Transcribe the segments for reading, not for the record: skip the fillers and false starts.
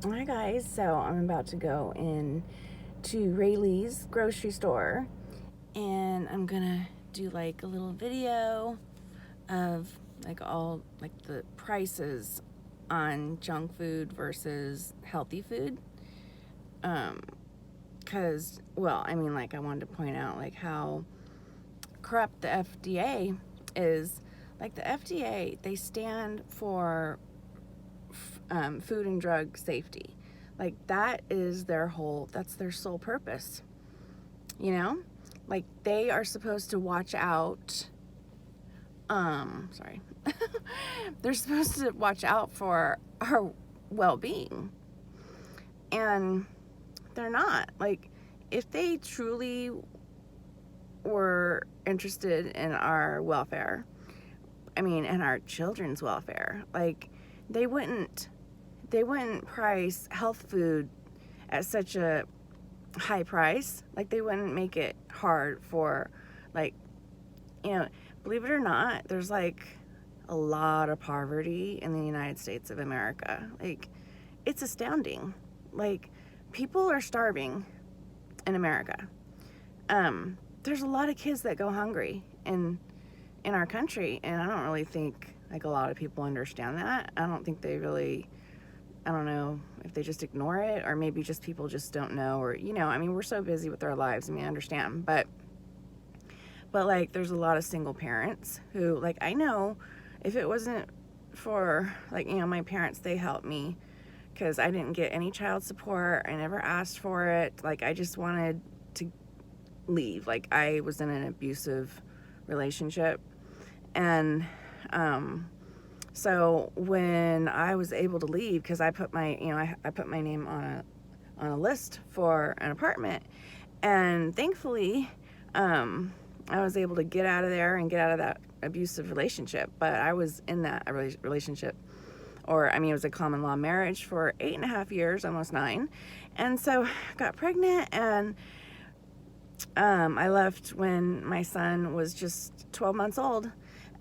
Hi guys, so I'm about to go in to Rayleigh's grocery store and I'm gonna do like a little video of like all like the prices on junk food versus healthy food. Cause well, I mean like I wanted to point out like how corrupt the FDA is. Like the FDA, they stand for food and drug safety. Like that's their sole purpose, you know? Like they are supposed to watch out, sorry. They're supposed to watch out for our well-being. And they're not. Like if they truly were interested in our welfare, and our children's welfare, like they wouldn't they wouldn't price health food at such a high price. Like they wouldn't make it hard for, like, you know, believe it or not, there's like a lot of poverty in the United States of America. Like it's astounding. Like people are starving in America. There's a lot of kids that go hungry in our country, and I don't really think like a lot of people understand that. I don't think they really, I don't know if they just ignore it, or maybe just people just don't know, or we're so busy with our lives. I understand, but like there's a lot of single parents who, like, I know if it wasn't for, like, my parents, they helped me because I didn't get any child support. I never asked for it. Like I just wanted to leave. Like I was in an abusive relationship, and so when I was able to leave, because I put my I put my name on a list for an apartment, and thankfully I was able to get out of there and get out of that abusive relationship. But I was in that relationship, or it was a common law marriage for 8.5 years, almost 9. And so I got pregnant, and I left when my son was just 12 months old,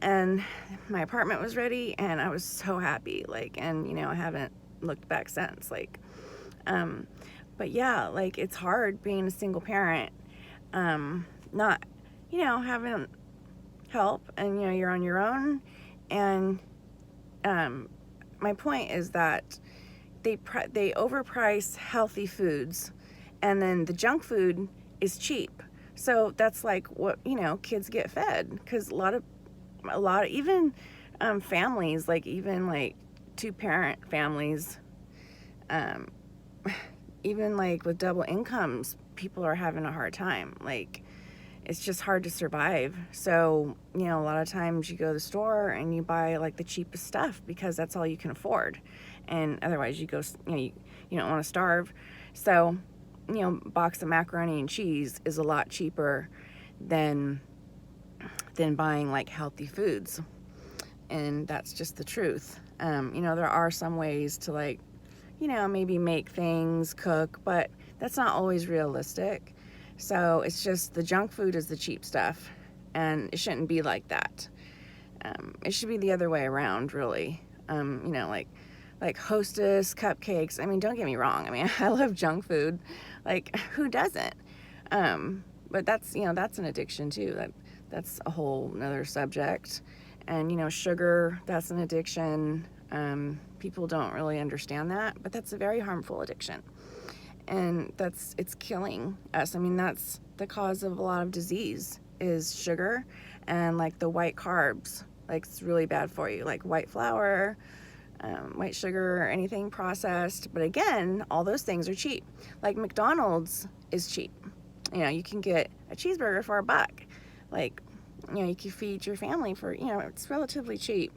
and my apartment was ready, and I was so happy. Like, and I haven't looked back since. Like, but yeah, like it's hard being a single parent, not, having help, and you're on your own. And my point is that they overprice healthy foods, and then the junk food is cheap. So that's like what kids get fed, because a lot of even families, like even like 2-parent families, even like with double incomes, people are having a hard time. Like it's just hard to survive. So a lot of times you go to the store and you buy like the cheapest stuff because that's all you can afford, and otherwise you go, you don't want to starve. So box of macaroni and cheese is a lot cheaper than buying like healthy foods, and that's just the truth. There are some ways to, like, maybe make things, cook, but that's not always realistic. So it's just the junk food is the cheap stuff, and it shouldn't be like that. It should be the other way around, really. Like Hostess cupcakes. Don't get me wrong. I love junk food. Like, who doesn't? But that's an addiction too. That's a whole nother subject. And sugar, that's an addiction. People don't really understand that, but that's a very harmful addiction, and it's killing us. That's the cause of a lot of disease, is sugar, and like the white carbs. Like it's really bad for you, like white flour, white sugar, anything processed. But again, all those things are cheap. Like McDonald's is cheap. You can get a cheeseburger for $1. Like, you can feed your family for, it's relatively cheap.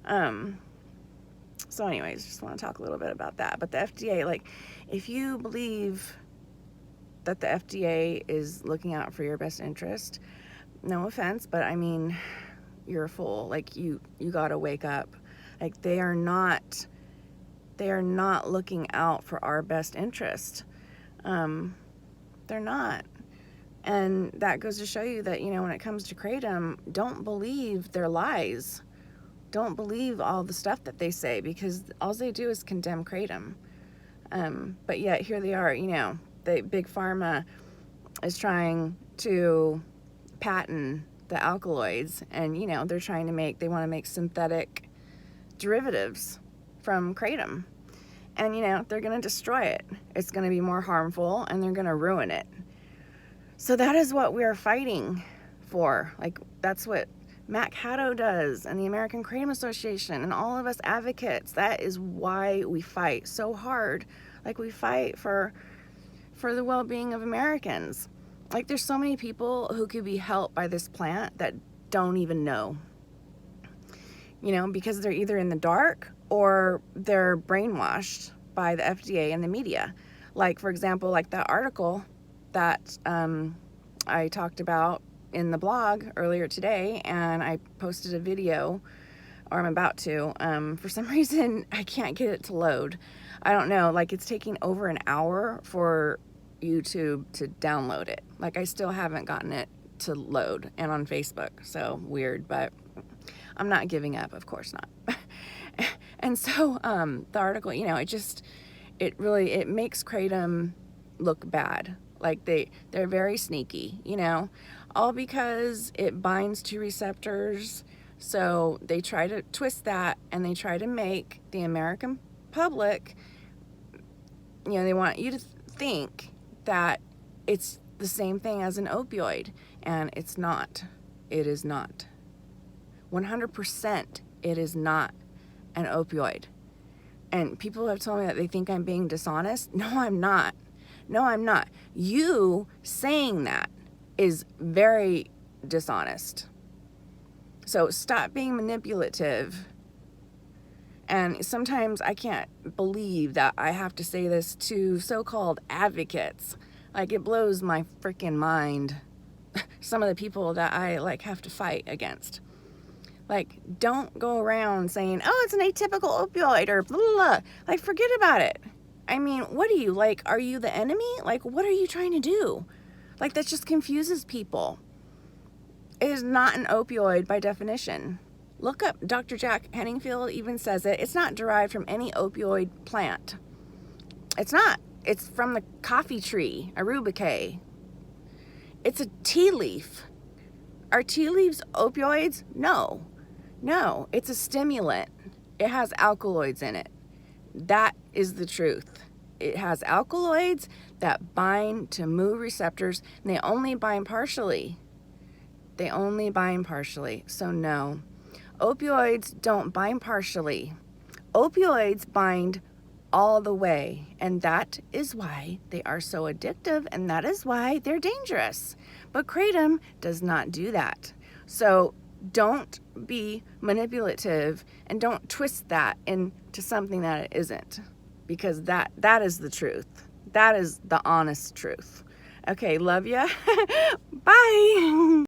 So anyways, just want to talk a little bit about that. But the FDA, like, if you believe that the FDA is looking out for your best interest, no offense, but you're a fool. Like, you gotta wake up. Like, they are not looking out for our best interest. They're not. And that goes to show you that, when it comes to kratom, don't believe their lies. Don't believe all the stuff that they say, because all they do is condemn kratom. But yet here they are, the big pharma is trying to patent the alkaloids, and they want to make synthetic derivatives from kratom, and they're going to destroy it. It's going to be more harmful, and they're going to ruin it. So that is what we're fighting for. Like, that's what Matt Caddo does, and the American Kratom Association, and all of us advocates. That is why we fight so hard. Like, we fight for the well-being of Americans. Like, there's so many people who could be helped by this plant that don't even know, because they're either in the dark or they're brainwashed by the FDA and the media. Like, for example, like that article that I talked about in the blog earlier today, and I posted a video, or I'm about to. For some reason, I can't get it to load. I don't know, like, it's taking over an hour for YouTube to download it. Like, I still haven't gotten it to load, and on Facebook, so weird, but I'm not giving up, of course not. And so the article, it makes kratom look bad. Like, they're very sneaky, all because it binds to receptors. So they try to twist that, and they try to make the American public, they want you to think that it's the same thing as an opioid, and it's not. It is not. 100% it is not an opioid. And people have told me that they think I'm being dishonest. No, I'm not. No, I'm not. You saying that is very dishonest. So stop being manipulative. And sometimes I can't believe that I have to say this to so-called advocates. Like, it blows my freaking mind. Some of the people that I have to fight against. Like, don't go around saying, oh, it's an atypical opioid, or blah, blah, blah. Like, forget about it. I mean, what are you, are you the enemy? Like, what are you trying to do? Like, that just confuses people. It is not an opioid by definition. Look up, Dr. Jack Henningfield even says it. It's not derived from any opioid plant. It's not. It's from the coffee tree, Arubicae. It's a tea leaf. Are tea leaves opioids? No. No, it's a stimulant. It has alkaloids in it. That is the truth. It has alkaloids that bind to mu receptors, and they only bind partially. They only bind partially. So no, opioids don't bind partially. Opioids bind all the way, and that is why they are so addictive, and that is why they're dangerous. But kratom does not do that. So don't be manipulative, and don't twist that into something that it isn't, because that is the truth. That is the honest truth. Okay, love ya. Bye.